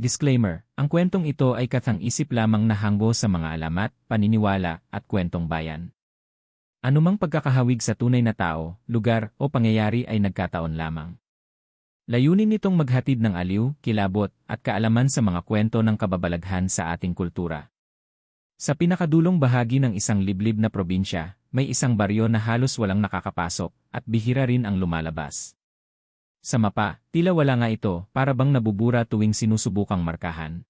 Disclaimer, ang kwentong ito ay kathang-isip lamang na hanggo sa mga alamat, paniniwala, at kwentong bayan. Anumang pagkakahawig sa tunay na tao, lugar, o pangyayari ay nagkataon lamang. Layunin nitong maghatid ng aliw, kilabot, at kaalaman sa mga kwento ng kababalaghan sa ating kultura. Sa pinakadulong bahagi ng isang liblib na probinsya, may isang baryo na halos walang nakakapasok, at bihira rin ang lumalabas. Sa mapa, tila wala nga ito, para bang nabubura tuwing sinusubukang markahan.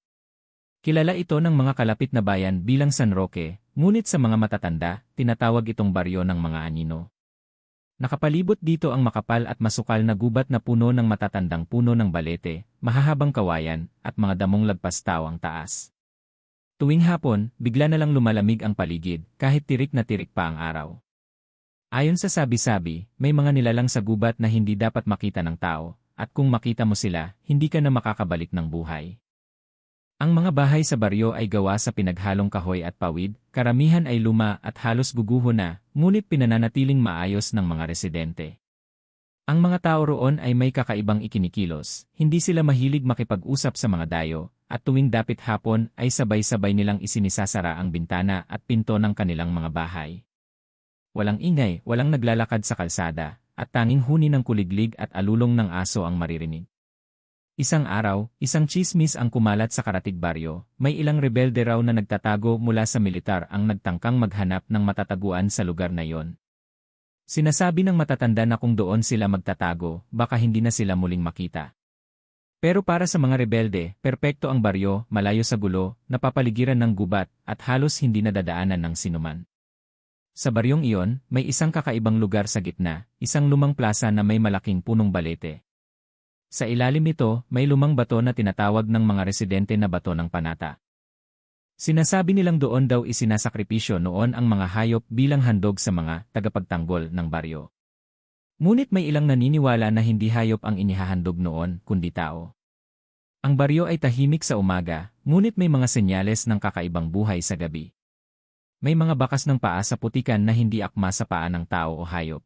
Kilala ito ng mga kalapit na bayan bilang San Roque, ngunit sa mga matatanda, tinatawag itong baryo ng mga anino. Nakapalibot dito ang makapal at masukal na gubat na puno ng matatandang puno ng balete, mahahabang kawayan, at mga damong lagpas-tao ang taas. Tuwing hapon, bigla na lang lumalamig ang paligid, kahit tirik na tirik pa ang araw. Ayon sa sabi-sabi, may mga nilalang sa gubat na hindi dapat makita ng tao, at kung makita mo sila, hindi ka na makakabalik ng buhay. Ang mga bahay sa baryo ay gawa sa pinaghalong kahoy at pawid, karamihan ay luma at halos guguho na, ngunit pinananatiling maayos ng mga residente. Ang mga tao roon ay may kakaibang ikinikilos, hindi sila mahilig makipag-usap sa mga dayo, at tuwing dapit hapon ay sabay-sabay nilang isinisasara ang bintana at pinto ng kanilang mga bahay. Walang ingay, walang naglalakad sa kalsada, at tanging huni ng kuliglig at alulong ng aso ang maririnig. Isang araw, isang tsismis ang kumalat sa karatig baryo, may ilang rebelde raw na nagtatago mula sa militar ang nagtangkang maghanap ng matataguan sa lugar na yon. Sinasabi ng matatanda na kung doon sila magtatago, baka hindi na sila muling makita. Pero para sa mga rebelde, perpekto ang baryo, malayo sa gulo, napapaligiran ng gubat, at halos hindi nadadaanan ng sinuman. Sa baryong iyon, may isang kakaibang lugar sa gitna, isang lumang plaza na may malaking punong balete. Sa ilalim nito, may lumang bato na tinatawag ng mga residente na bato ng panata. Sinasabi nilang doon daw isinasakripisyo noon ang mga hayop bilang handog sa mga tagapagtanggol ng baryo. Ngunit may ilang naniniwala na hindi hayop ang inihahandog noon, kundi tao. Ang baryo ay tahimik sa umaga, ngunit may mga senyales ng kakaibang buhay sa gabi. May mga bakas ng paa sa putikan na hindi akma sa paa ng tao o hayop.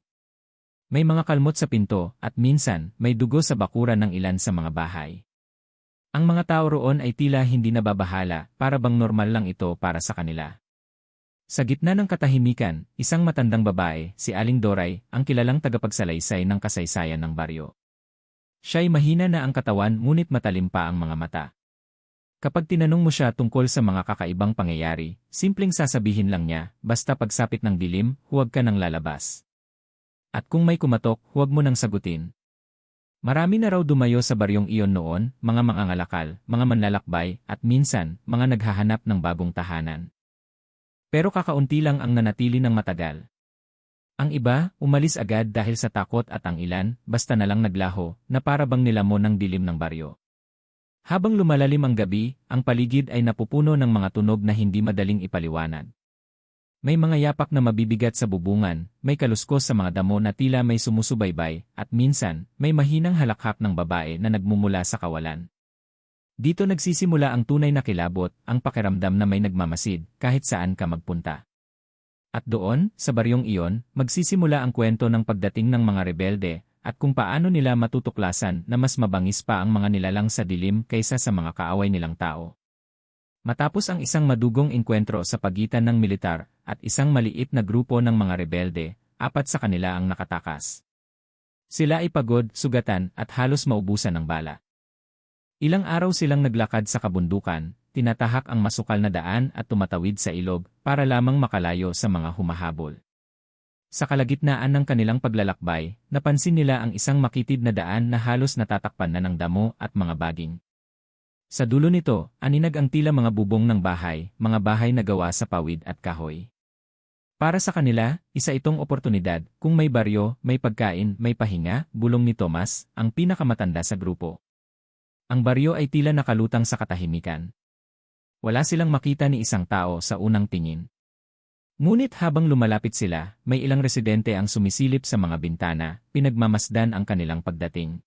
May mga kalmot sa pinto, at minsan, may dugo sa bakuran ng ilan sa mga bahay. Ang mga tao roon ay tila hindi nababahala, para bang normal lang ito para sa kanila. Sa gitna ng katahimikan, isang matandang babae, si Aling Doray, ang kilalang tagapagsalaysay ng kasaysayan ng baryo. Siya'y mahina na ang katawan ngunit matalim pa ang mga mata. Kapag tinanong mo siya tungkol sa mga kakaibang pangyayari, simpleng sasabihin lang niya, basta pagsapit ng dilim, huwag ka nang lalabas. At kung may kumatok, huwag mo nang sagutin. Marami na raw dumayo sa baryong iyon noon, mga mangangalakal, mga manlalakbay, at minsan, mga naghahanap ng bagong tahanan. Pero kakaunti lang ang nanatili ng matagal. Ang iba, umalis agad dahil sa takot at ang ilan, basta na lang naglaho, na para bang nilamon ng dilim ng baryo. Habang lumalalim ang gabi, ang paligid ay napupuno ng mga tunog na hindi madaling ipaliwanag. May mga yapak na mabibigat sa bubungan, may kaluskos sa mga damo na tila may sumusubaybay, at minsan, may mahinang halakhak ng babae na nagmumula sa kawalan. Dito nagsisimula ang tunay na kilabot, ang pakiramdam na may nagmamasid, kahit saan ka magpunta. At doon, sa baryong iyon, magsisimula ang kwento ng pagdating ng mga rebelde, at kung paano nila matutuklasan na mas mabangis pa ang mga nilalang sa dilim kaysa sa mga kaaway nilang tao. Matapos ang isang madugong engkwentro sa pagitan ng militar at isang maliit na grupo ng mga rebelde, 4 sa kanila ang nakatakas. Sila ay pagod, sugatan at halos maubusan ng bala. Ilang araw silang naglakad sa kabundukan, tinatahak ang masukal na daan at tumatawid sa ilog para lamang makalayo sa mga humahabol. Sa kalagitnaan ng kanilang paglalakbay, napansin nila ang isang makitid na daan na halos natatakpan na ng damo at mga baging. Sa dulo nito, aninag ang tila mga bubong ng bahay, mga bahay na gawa sa pawid at kahoy. Para sa kanila, isa itong oportunidad, kung may baryo, may pagkain, may pahinga, bulong ni Tomas, ang pinakamatanda sa grupo. Ang baryo ay tila nakalutang sa katahimikan. Wala silang makita ni isang tao sa unang tingin. Ngunit habang lumalapit sila, may ilang residente ang sumisilip sa mga bintana, pinagmamasdan ang kanilang pagdating.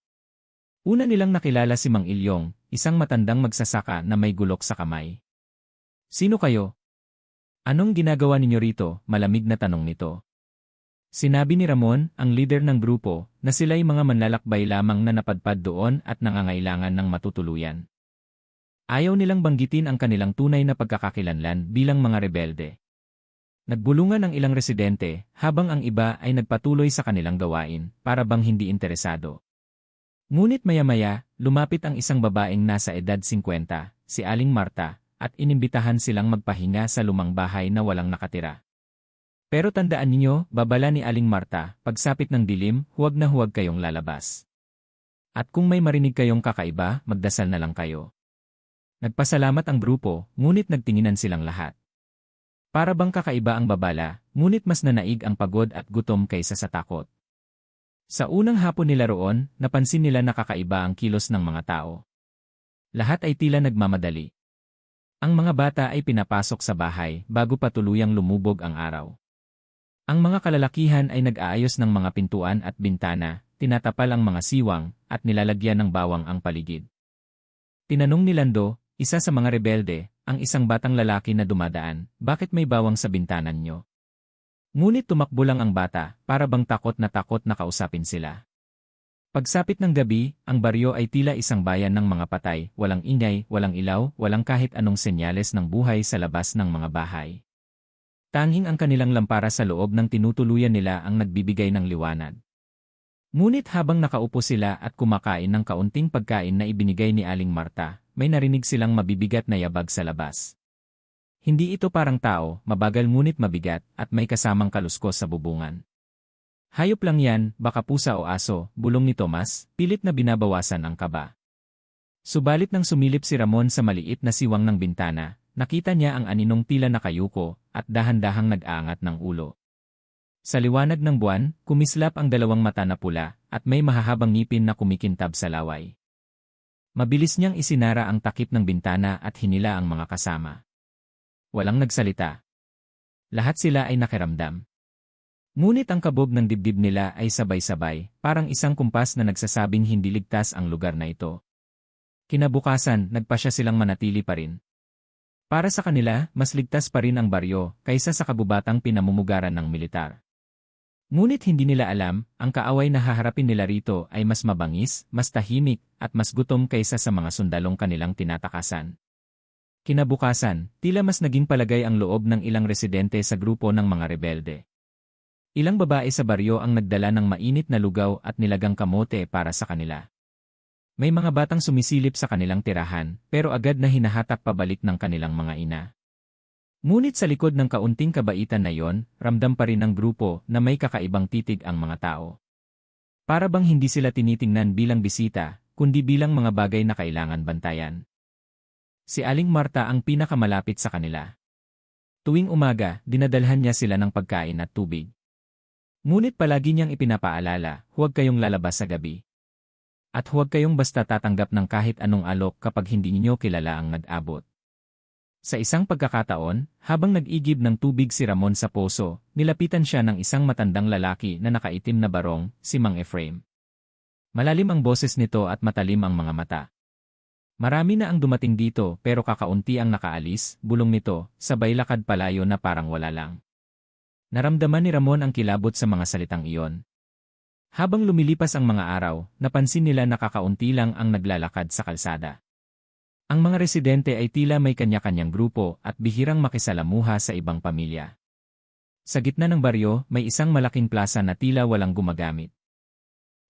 Una nilang nakilala si Mang Ilyong, isang matandang magsasaka na may gulok sa kamay. "Sino kayo? Anong ginagawa ninyo rito?" malamig na tanong nito. Sinabi ni Ramon, ang leader ng grupo, na sila'y mga manlalakbay lamang na napadpad doon at nangangailangan ng matutuluyan. Ayaw nilang banggitin ang kanilang tunay na pagkakakilanlan bilang mga rebelde. Nagbulungan ang ilang residente, habang ang iba ay nagpatuloy sa kanilang gawain, para bang hindi interesado. Ngunit maya-maya, lumapit ang isang babaeng nasa edad 50, si Aling Marta, at inimbitahan silang magpahinga sa lumang bahay na walang nakatira. Pero tandaan ninyo, babala ni Aling Marta, pagsapit ng dilim, huwag na huwag kayong lalabas. At kung may marinig kayong kakaiba, magdasal na lang kayo. Nagpasalamat ang grupo, ngunit nagtinginan silang lahat. Para bang kakaiba ang babala, ngunit mas nanaig ang pagod at gutom kaysa sa takot. Sa unang hapon nila roon, napansin nila na kakaiba ang kilos ng mga tao. Lahat ay tila nagmamadali. Ang mga bata ay pinapasok sa bahay bago pa tuluyang lumubog ang araw. Ang mga kalalakihan ay nag-aayos ng mga pintuan at bintana, tinatapal ang mga siwang, at nilalagyan ng bawang ang paligid. Tinanong ni Lando, isa sa mga rebelde, ang isang batang lalaki na dumadaan, bakit may bawang sa bintanan nyo? Ngunit tumakbo lang ang bata, para bang takot na kausapin sila. Pagsapit ng gabi, ang baryo ay tila isang bayan ng mga patay, walang ingay, walang ilaw, walang kahit anong senyales ng buhay sa labas ng mga bahay. Tanging ang kanilang lampara sa loob ng tinutuluyan nila ang nagbibigay ng liwanag. Ngunit habang nakaupo sila at kumakain ng kaunting pagkain na ibinigay ni Aling Marta, may narinig silang mabibigat na yabag sa labas. Hindi ito parang tao, mabagal ngunit mabigat, at may kasamang kaluskos sa bubungan. Hayop lang yan, baka pusa o aso, bulong ni Tomas, pilit na binabawasan ang kaba. Subalit nang sumilip si Ramon sa maliit na siwang ng bintana, nakita niya ang aninong tila nakayuko, at dahan-dahang nag-aangat ng ulo. Sa liwanag ng buwan, kumislap ang dalawang mata na pula, at may mahahabang ngipin na kumikintab sa laway. Mabilis niyang isinara ang takip ng bintana at hinila ang mga kasama. Walang nagsalita. Lahat sila ay nakiramdam. Ngunit ang kabog ng dibdib nila ay sabay-sabay, parang isang kumpas na nagsasabing hindi ligtas ang lugar na ito. Kinabukasan, nagpasya silang manatili pa rin. Para sa kanila, mas ligtas pa rin ang baryo kaysa sa kabubatang pinamumugaran ng militar. Ngunit hindi nila alam, ang kaaway na haharapin nila rito ay mas mabangis, mas tahimik, at mas gutom kaysa sa mga sundalong kanilang tinatakasan. Kinabukasan, tila mas naging palagay ang loob ng ilang residente sa grupo ng mga rebelde. Ilang babae sa baryo ang nagdala ng mainit na lugaw at nilagang kamote para sa kanila. May mga batang sumisilip sa kanilang tirahan, pero agad na hinahatak pabalik ng kanilang mga ina. Ngunit sa likod ng kaunting kabaitan na yon, ramdam pa rin ng grupo na may kakaibang titig ang mga tao. Para bang hindi sila tinitingnan bilang bisita, kundi bilang mga bagay na kailangan bantayan. Si Aling Marta ang pinakamalapit sa kanila. Tuwing umaga, dinadalhan niya sila ng pagkain at tubig. Ngunit palagi niyang ipinapaalala, huwag kayong lalabas sa gabi. At huwag kayong basta tatanggap ng kahit anong alok kapag hindi ninyo kilala ang nag-abot. Sa isang pagkakataon, habang nag-igib ng tubig si Ramon sa poso, nilapitan siya ng isang matandang lalaki na nakaitim na barong, si Mang Efraim. Malalim ang boses nito at matalim ang mga mata. Marami na ang dumating dito pero kakaunti ang nakaalis, bulong nito, sabay lakad palayo na parang wala lang. Naramdaman ni Ramon ang kilabot sa mga salitang iyon. Habang lumilipas ang mga araw, napansin nila na kakaunti lang ang naglalakad sa kalsada. Ang mga residente ay tila may kanya-kanyang grupo at bihirang makisalamuha sa ibang pamilya. Sa gitna ng baryo, may isang malaking plaza na tila walang gumagamit.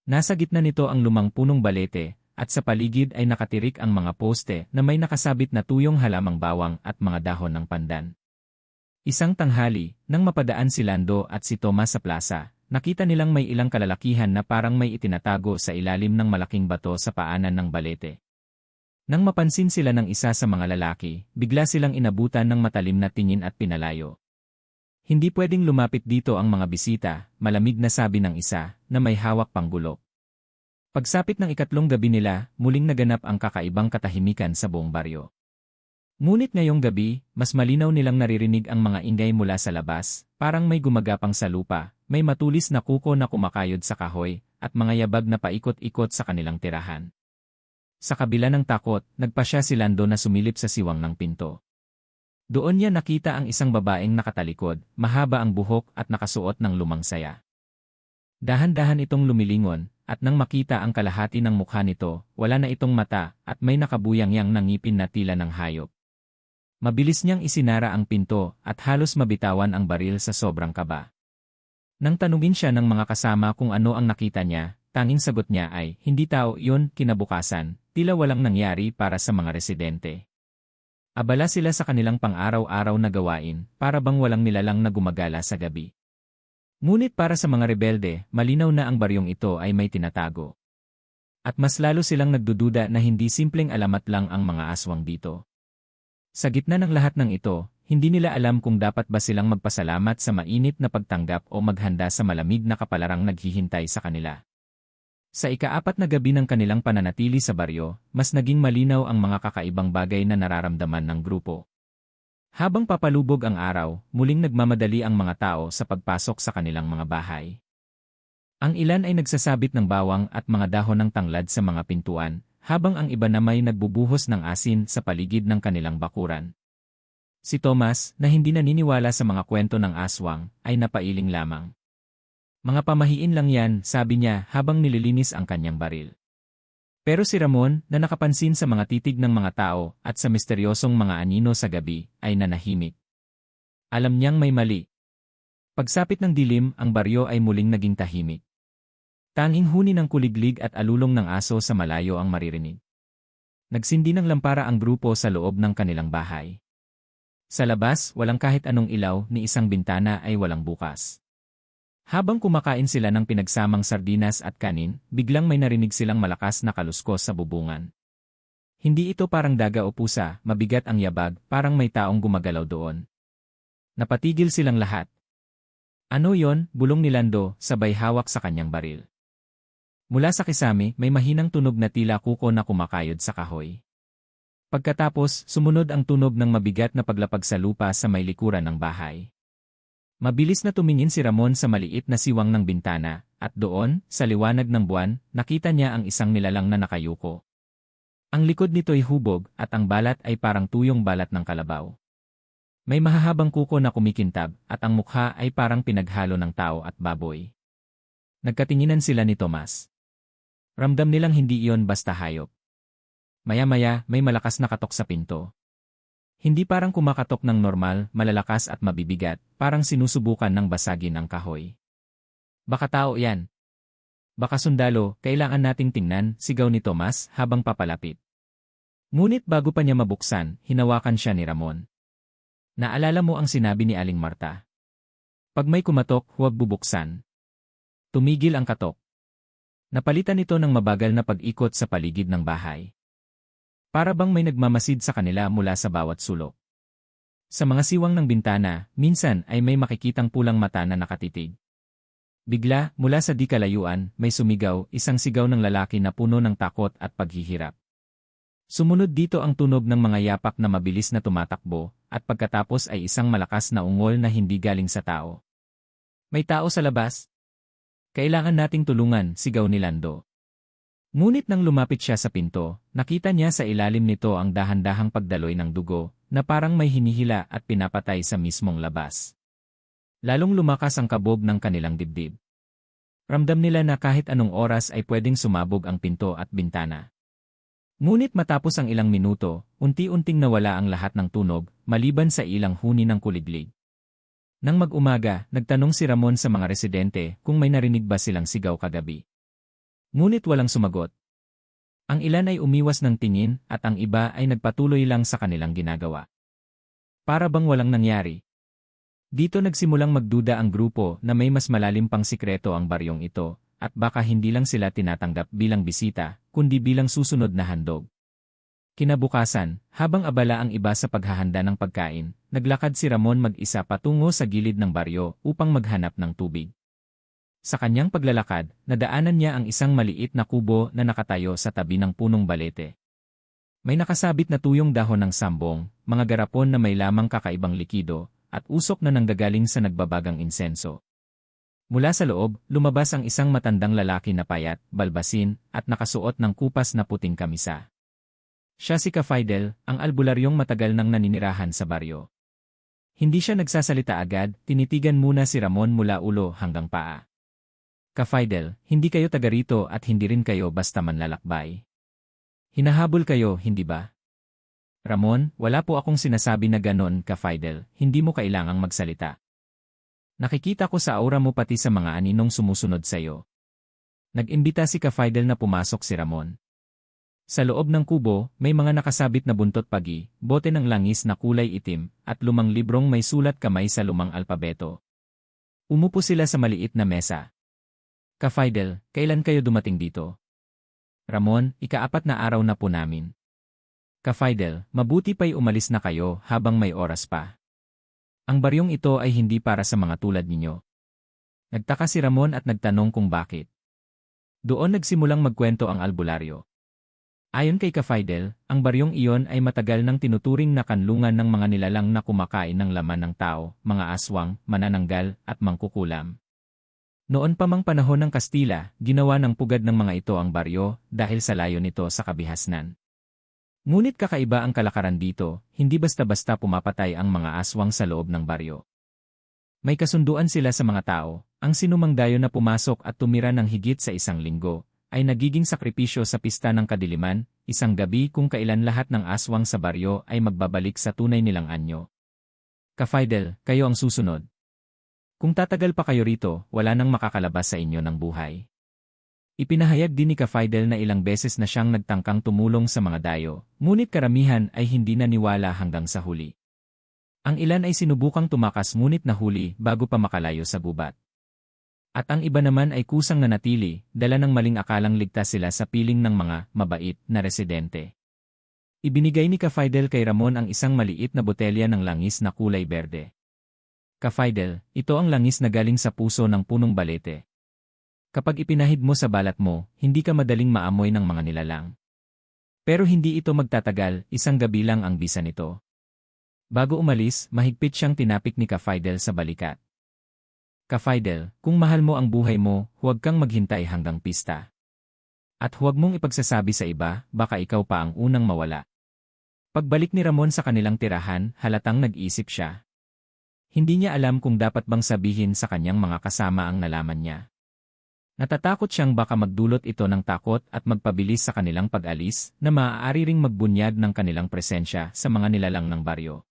Nasa gitna nito ang lumang punong balete, at sa paligid ay nakatirik ang mga poste na may nakasabit na tuyong halamang bawang at mga dahon ng pandan. Isang tanghali, nang mapadaan si Lando at si Tomas sa plaza, nakita nilang may ilang kalalakihan na parang may itinatago sa ilalim ng malaking bato sa paanan ng balete. Nang mapansin sila ng isa sa mga lalaki, bigla silang inabutan ng matalim na tingin at pinalayo. Hindi pwedeng lumapit dito ang mga bisita, malamig na sabi ng isa, na may hawak pang gulok. Pagsapit ng ikatlong gabi nila, muling naganap ang kakaibang katahimikan sa buong baryo. Ngunit ngayong gabi, mas malinaw nilang naririnig ang mga ingay mula sa labas, parang may gumagapang sa lupa, may matulis na kuko na kumakayod sa kahoy, at mga yabag na paikot-ikot sa kanilang tirahan. Sa kabila ng takot, nagpasya si Lando na sumilip sa siwang ng pinto. Doon niya nakita ang isang babaeng nakatalikod, mahaba ang buhok at nakasuot ng lumang saya. Dahan-dahan itong lumilingon, at nang makita ang kalahati ng mukha nito, wala na itong mata at may nakabuyang-yang na ngipin na tila ng hayop. Mabilis niyang isinara ang pinto at halos mabitawan ang baril sa sobrang kaba. Nang tanungin siya ng mga kasama kung ano ang nakita niya, tanging sagot niya ay, hindi tao yun. Kinabukasan, tila walang nangyari para sa mga residente. Abala sila sa kanilang pang-araw-araw na gawain, para bang walang nilalang na gumagala sa gabi. Ngunit para sa mga rebelde, malinaw na ang baryong ito ay may tinatago. At mas lalo silang nagdududa na hindi simpleng alamat lang ang mga aswang dito. Sa gitna ng lahat ng ito, hindi nila alam kung dapat ba silang magpasalamat sa mainit na pagtanggap o maghanda sa malamig na kapalarang naghihintay sa kanila. Sa ika-4 na gabi ng kanilang pananatili sa baryo, mas naging malinaw ang mga kakaibang bagay na nararamdaman ng grupo. Habang papalubog ang araw, muling nagmamadali ang mga tao sa pagpasok sa kanilang mga bahay. Ang ilan ay nagsasabit ng bawang at mga dahon ng tanglad sa mga pintuan, habang ang iba naman ay nagbubuhos ng asin sa paligid ng kanilang bakuran. Si Thomas, na hindi naniniwala sa mga kwento ng aswang, ay napailing lamang. Mga pamahiin lang yan, sabi niya habang nililinis ang kanyang baril. Pero si Ramon, na nakapansin sa mga titig ng mga tao at sa misteryosong mga anino sa gabi, ay nanahimik. Alam niyang may mali. Pagsapit ng dilim, ang baryo ay muling naging tahimik. Tanging huni ng kuliglig at alulong ng aso sa malayo ang maririnig. Nagsindi ng lampara ang grupo sa loob ng kanilang bahay. Sa labas, walang kahit anong ilaw, ni isang bintana ay walang bukas. Habang kumakain sila ng pinagsamang sardinas at kanin, biglang may narinig silang malakas na kaluskos sa bubungan. Hindi ito parang daga o pusa, mabigat ang yabag, parang may taong gumagalaw doon. Napatigil silang lahat. Ano yon? Bulong ni Lando, sabay hawak sa kanyang baril. Mula sa kisame, may mahinang tunog na tila kuko na kumakayod sa kahoy. Pagkatapos, sumunod ang tunog ng mabigat na paglapag sa lupa sa may likuran ng bahay. Mabilis na tumingin si Ramon sa maliit na siwang ng bintana, at doon, sa liwanag ng buwan, nakita niya ang isang nilalang na nakayuko. Ang likod nito'y hubog, at ang balat ay parang tuyong balat ng kalabaw. May mahahabang kuko na kumikintab, at ang mukha ay parang pinaghalo ng tao at baboy. Nagkatinginan sila ni Tomas. Ramdam nilang hindi iyon basta hayop. Maya-maya, may malakas na katok sa pinto. Hindi parang kumakatok ng normal, malalakas at mabibigat, parang sinusubukan ng basagin ang kahoy. Baka tao yan. Baka sundalo, kailangan nating tingnan, sigaw ni Tomas habang papalapit. Ngunit bago pa niya mabuksan, hinawakan siya ni Ramon. Naalala mo ang sinabi ni Aling Marta. Pag may kumatok, huwag bubuksan. Tumigil ang katok. Napalitan ito ng mabagal na pag-ikot sa paligid ng bahay. Para bang may nagmamasid sa kanila mula sa bawat sulok. Sa mga siwang ng bintana, minsan ay may makikitang pulang mata na nakatitig. Bigla, mula sa di kalayuan, may sumigaw, isang sigaw ng lalaki na puno ng takot at paghihirap. Sumunod dito ang tunog ng mga yapak na mabilis na tumatakbo, at pagkatapos ay isang malakas na ungol na hindi galing sa tao. May tao sa labas? Kailangan nating tulungan, sigaw ni Lando. Ngunit nang lumapit siya sa pinto, nakita niya sa ilalim nito ang dahan-dahang pagdaloy ng dugo, na parang may hinihila at pinapatay sa mismong labas. Lalong lumakas ang kabog ng kanilang dibdib. Ramdam nila na kahit anong oras ay pwedeng sumabog ang pinto at bintana. Ngunit matapos ang ilang minuto, unti-unting nawala ang lahat ng tunog, maliban sa ilang huni ng kuliglig. Nang mag-umaga, nagtanong si Ramon sa mga residente kung may narinig ba silang sigaw kagabi. Ngunit walang sumagot. Ang ilan ay umiwas ng tingin at ang iba ay nagpatuloy lang sa kanilang ginagawa. Para bang walang nangyari. Dito nagsimulang magduda ang grupo na may mas malalim pang sikreto ang baryong ito, at baka hindi lang sila tinatanggap bilang bisita, kundi bilang susunod na handog. Kinabukasan, habang abala ang iba sa paghahanda ng pagkain, naglakad si Ramon mag-isa patungo sa gilid ng baryo upang maghanap ng tubig. Sa kanyang paglalakad, nadaanan niya ang isang maliit na kubo na nakatayo sa tabi ng punong balete. May nakasabit na tuyong dahon ng sambong, mga garapon na may lamang kakaibang likido, at usok na nanggagaling sa nagbabagang insenso. Mula sa loob, lumabas ang isang matandang lalaki na payat, balbasin, at nakasuot ng kupas na puting kamisa. Siya si Ka-Fidel, ang albularyong matagal nang naninirahan sa baryo. Hindi siya nagsasalita agad, tinitigan muna si Ramon mula ulo hanggang paa. Ka-Fidel, hindi kayo taga rito at hindi rin kayo basta manlalakbay. Hinahabol kayo, hindi ba? Ramon, wala po akong sinasabi na ganon, Ka-Fidel, hindi mo kailangang magsalita. Nakikita ko sa aura mo pati sa mga aninong sumusunod sa'yo. Nag-imbita si Ka-Fidel na pumasok si Ramon. Sa loob ng kubo, may mga nakasabit na buntot pagi, bote ng langis na kulay itim, at lumang librong may sulat kamay sa lumang alpabeto. Umupo sila sa maliit na mesa. Ka-Fidel, kailan kayo dumating dito? Ramon, ika-4 na araw na po namin. Ka-Fidel, mabuti pa'y umalis na kayo habang may oras pa. Ang baryong ito ay hindi para sa mga tulad ninyo. Nagtaka si Ramon at nagtanong kung bakit. Doon nagsimulang magkwento ang albularyo. Ayon kay Ka-Fidel, ang baryong iyon ay matagal nang tinuturing na kanlungan ng mga nilalang na kumakain ng laman ng tao, mga aswang, manananggal, at mangkukulam. Noon pa mang panahon ng Kastila, ginawa ng pugad ng mga ito ang baryo dahil sa layo nito sa kabihasnan. Ngunit kakaiba ang kalakaran dito, hindi basta-basta pumapatay ang mga aswang sa loob ng baryo. May kasunduan sila sa mga tao, ang sinumang dayo na pumasok at tumira ng higit sa 1 linggo, ay nagiging sakripisyo sa pista ng kadiliman, isang gabi kung kailan lahat ng aswang sa baryo ay magbabalik sa tunay nilang anyo. Ka-Fidel, kayo ang susunod. Kung tatagal pa kayo rito, wala nang makakalabas sa inyo ng buhay. Ipinahayag din ni Ka-Fidel na ilang beses na siyang nagtangkang tumulong sa mga dayo, ngunit karamihan ay hindi naniwala hanggang sa huli. Ang ilan ay sinubukang tumakas ngunit nahuli bago pa makalayo sa gubat. At ang iba naman ay kusang nanatili, dala ng maling akalang ligtas sila sa piling ng mga mabait na residente. Ibinigay ni Ka-Fidel kay Ramon ang isang maliit na botelya ng langis na kulay berde. Ka-Fidel, ito ang langis na galing sa puso ng punong balete. Kapag ipinahid mo sa balat mo, hindi ka madaling maamoy ng mga nilalang. Pero hindi ito magtatagal, 1 gabi lang ang bisa nito. Bago umalis, mahigpit siyang tinapik ni Ka-Fidel sa balikat. Ka-Fidel, kung mahal mo ang buhay mo, huwag kang maghintay hanggang pista. At huwag mong ipagsasabi sa iba, baka ikaw pa ang unang mawala. Pagbalik ni Ramon sa kanilang tirahan, halatang nag-isip siya. Hindi niya alam kung dapat bang sabihin sa kanyang mga kasama ang nalaman niya. Natatakot siyang baka magdulot ito ng takot at magpabilis sa kanilang pag-alis na maaari ring magbunyag ng kanilang presensya sa mga nilalang ng baryo.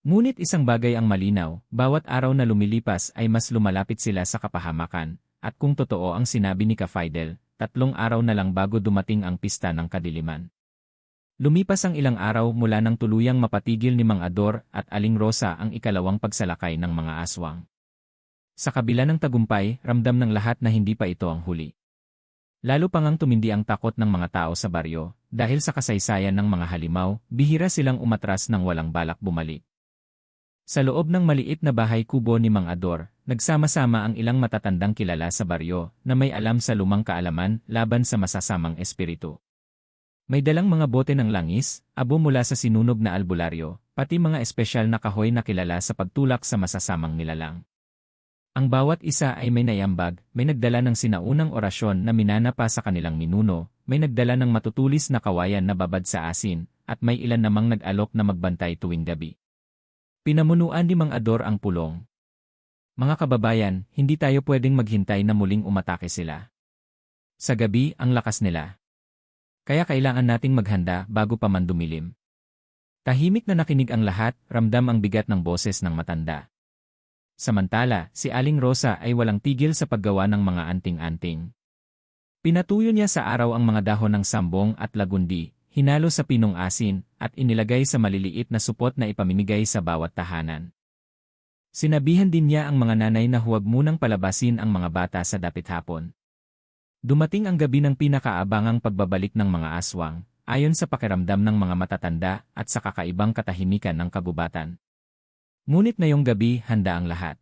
Ngunit isang bagay ang malinaw, bawat araw na lumilipas ay mas lumalapit sila sa kapahamakan, at kung totoo ang sinabi ni Ka-Fidel, 3 araw na lang bago dumating ang pista ng kadiliman. Lumipas ang ilang araw mula nang tuluyang mapatigil ni Mang Ador at Aling Rosa ang ikalawang pagsalakay ng mga aswang. Sa kabila ng tagumpay, ramdam ng lahat na hindi pa ito ang huli. Lalo pang tumindi ang takot ng mga tao sa baryo, dahil sa kasaysayan ng mga halimaw, bihira silang umatras nang walang balak bumalik. Sa loob ng maliit na bahay kubo ni Mang Ador, nagsama-sama ang ilang matatandang kilala sa baryo na may alam sa lumang kaalaman laban sa masasamang espiritu. May dalang mga bote ng langis, abo mula sa sinunog na albularyo, pati mga espesyal na kahoy na kilala sa pagtulak sa masasamang nilalang. Ang bawat isa ay may nayambag, may nagdala ng sinaunang orasyon na minanapa sa kanilang ninuno, may nagdala ng matutulis na kawayan na babad sa asin, at may ilan namang nag-alok na magbantay tuwing gabi. Pinamunuan ni Mang Ador ang pulong. Mga kababayan, hindi tayo pwedeng maghintay na muling umatake sila. Sa gabi, ang lakas nila. Kaya kailangan nating maghanda bago pa man dumilim. Tahimik na nakinig ang lahat, ramdam ang bigat ng boses ng matanda. Samantala, si Aling Rosa ay walang tigil sa paggawa ng mga anting-anting. Pinatuyo niya sa araw ang mga dahon ng sambong at lagundi, hinalo sa pinong asin, at inilagay sa maliliit na supot na ipamimigay sa bawat tahanan. Sinabihan din niya ang mga nanay na huwag munang palabasin ang mga bata sa dapit hapon. Dumating ang gabi ng pinakaabangang pagbabalik ng mga aswang, ayon sa pakiramdam ng mga matatanda at sa kakaibang katahimikan ng kagubatan. Ngunit ngayong gabi, handa ang lahat.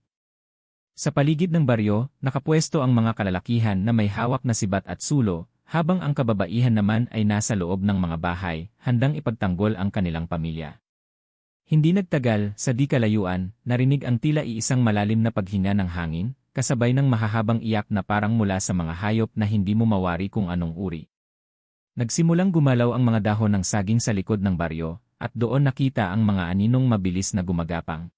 Sa paligid ng baryo, nakapwesto ang mga kalalakihan na may hawak na sibat at sulo, habang ang kababaihan naman ay nasa loob ng mga bahay, handang ipagtanggol ang kanilang pamilya. Hindi nagtagal, sa di kalayuan, narinig ang tila iisang malalim na paghinga ng hangin, kasabay ng mahahabang iyak na parang mula sa mga hayop na hindi mo mawari kung anong uri. Nagsimulang gumalaw ang mga dahon ng saging sa likod ng baryo, at doon nakita ang mga aninong mabilis na gumagapang.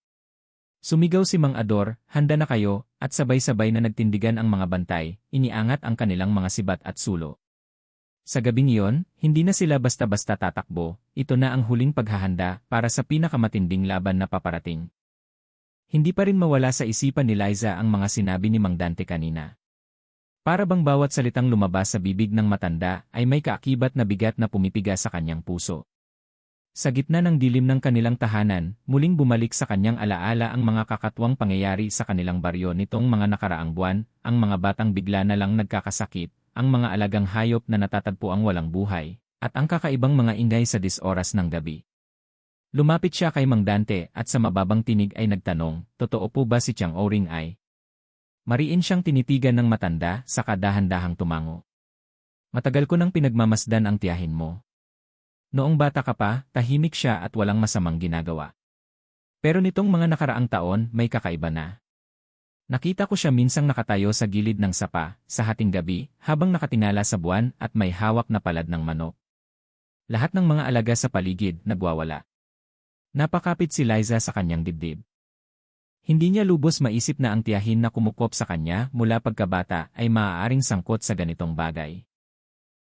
Sumigaw si Mang Ador, "Handa na kayo, at sabay-sabay na nagtindigan ang mga bantay, iniangat ang kanilang mga sibat at sulo. Sa gabing iyon, hindi na sila basta-basta tatakbo, ito na ang huling paghahanda para sa pinakamatinding laban na paparating. Hindi pa rin mawala sa isipan ni Liza ang mga sinabi ni Mang Dante kanina. Para bang bawat salitang lumabas sa bibig ng matanda ay may kaakibat na bigat na pumipiga sa kanyang puso. Sa gitna ng dilim ng kanilang tahanan, muling bumalik sa kanyang alaala ang mga kakatwang pangyayari sa kanilang baryo nitong mga nakaraang buwan, ang mga batang bigla na lang nagkakasakit, ang mga alagang hayop na natatagpo ang walang buhay, at ang kakaibang mga ingay sa oras ng gabi. Lumapit siya kay Mang Dante at sa mababang tinig ay nagtanong, totoo po ba si Tiang Oring ay? Mariin siyang tinitigan ng matanda, saka dahan-dahang tumango. Matagal ko nang pinagmamasdan ang tiyahin mo. Noong bata ka pa, tahimik siya at walang masamang ginagawa. Pero nitong mga nakaraang taon, may kakaiba na. Nakita ko siya minsang nakatayo sa gilid ng sapa, sa hating gabi, habang nakatingala sa buwan at may hawak na palad ng manok. Lahat ng mga alaga sa paligid, nagwawala. Napakapit si Liza sa kanyang dibdib. Hindi niya lubos maisip na ang tiyahin na kumukop sa kanya mula pagkabata ay maaaring sangkot sa ganitong bagay.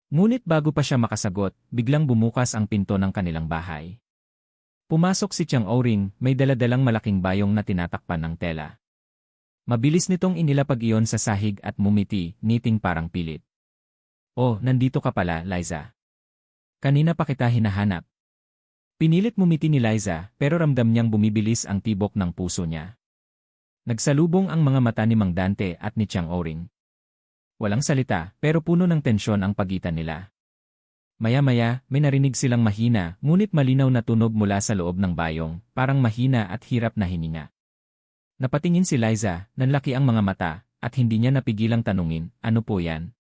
Ngunit bago pa siya makasagot, biglang bumukas ang pinto ng kanilang bahay. Pumasok si Tiang Oring, may daladalang malaking bayong na tinatakpan ng tela. Mabilis nitong inilapag iyon sa sahig at mumiti, ngiting parang pilit. Oh, nandito ka pala, Liza. Kanina pa kita hinahanap. Pinilit mumiti ni Liza, pero ramdam niyang bumibilis ang tibok ng puso niya. Nagsalubong ang mga mata ni Mang Dante at ni Tiang Oring. Walang salita, pero puno ng tensyon ang pagitan nila. Maya-maya, may narinig silang mahina, ngunit malinaw na tunog mula sa loob ng bayong, parang mahina at hirap na hininga. Napatingin si Liza, nanlaki ang mga mata, at hindi niya napigilang tanungin, ano po yan?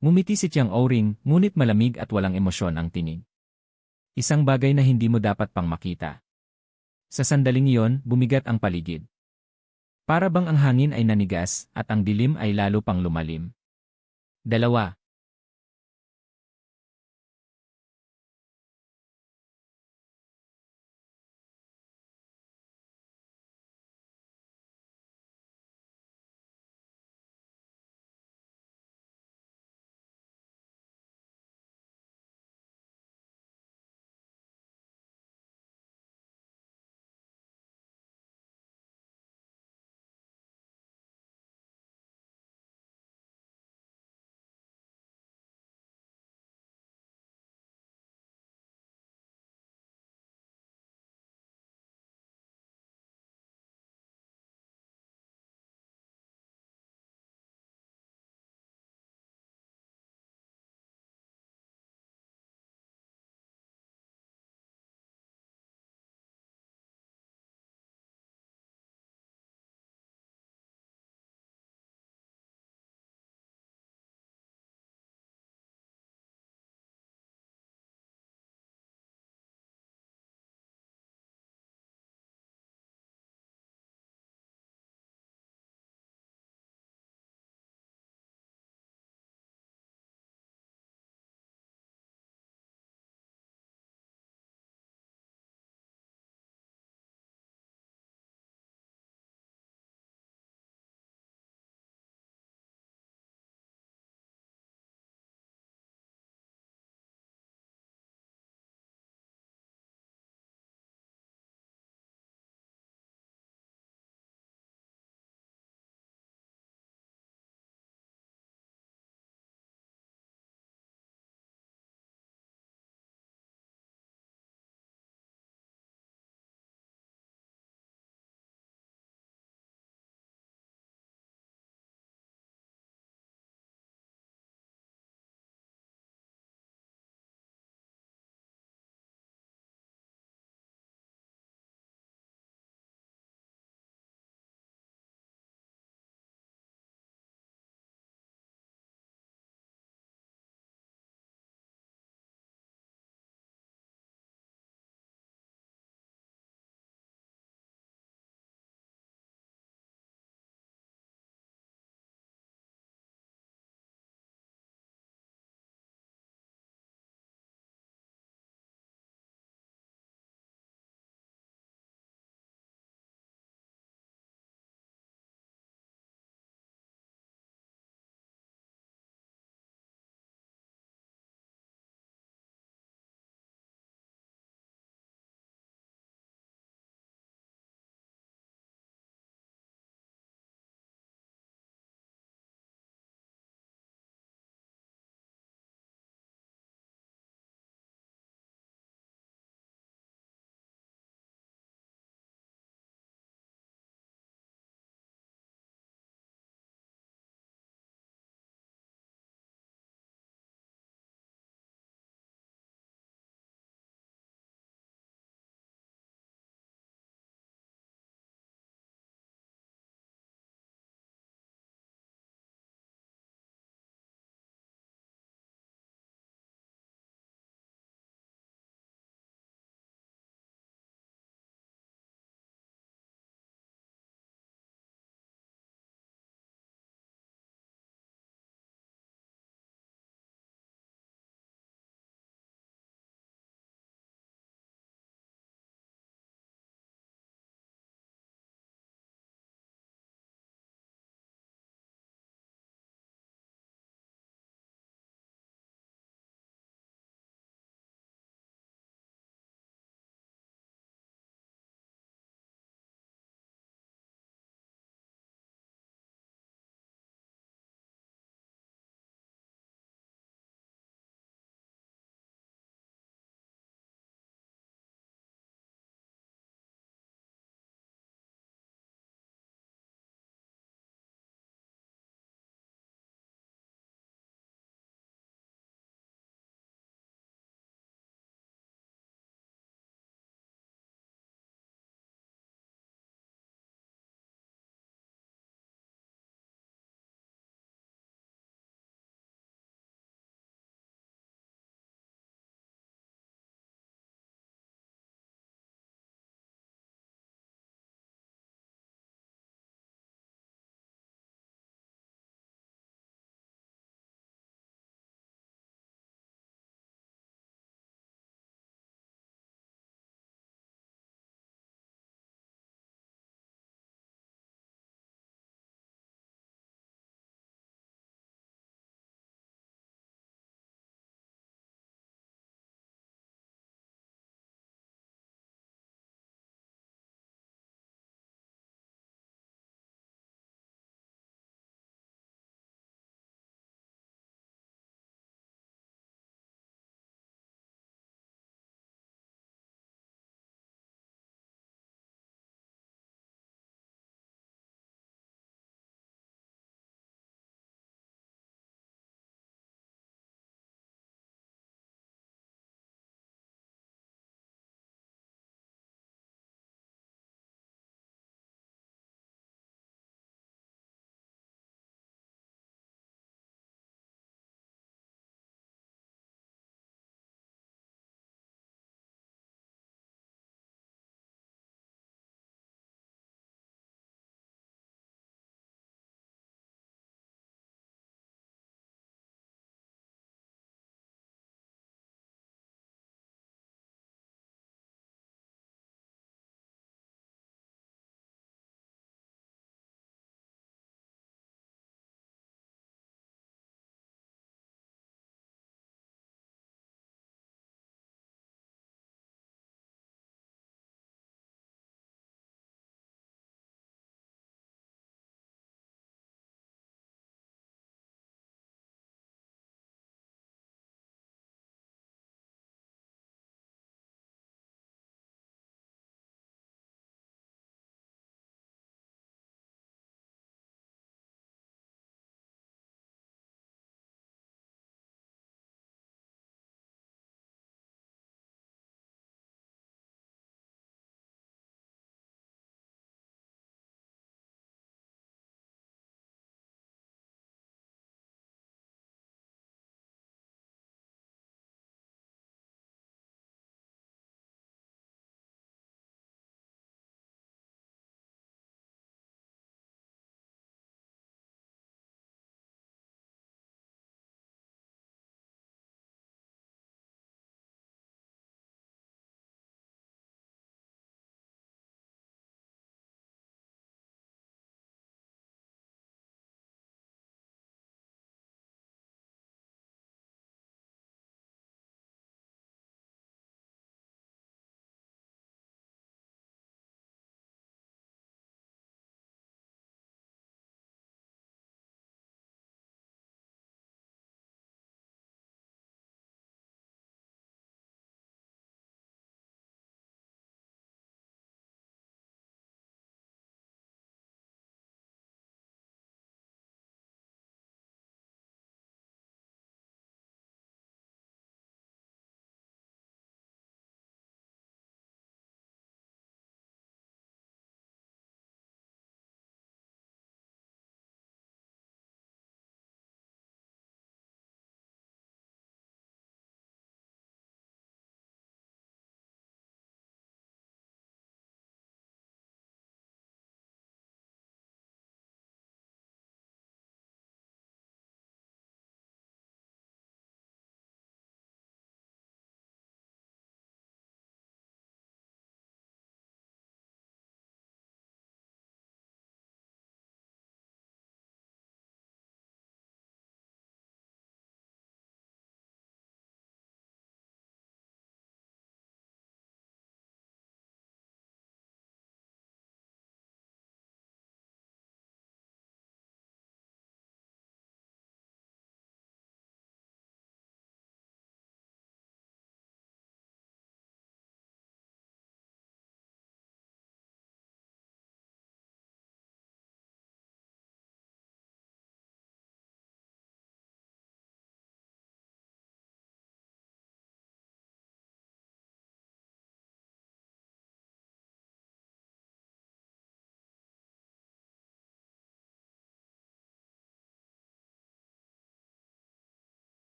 Ngumiti si Tiang Oring, ngunit malamig at walang emosyon ang tinig. Isang bagay na hindi mo dapat pang makita. Sa sandaling iyon, bumigat ang paligid. Para bang ang hangin ay nanigas, at ang dilim ay lalo pang lumalim. Dalawa.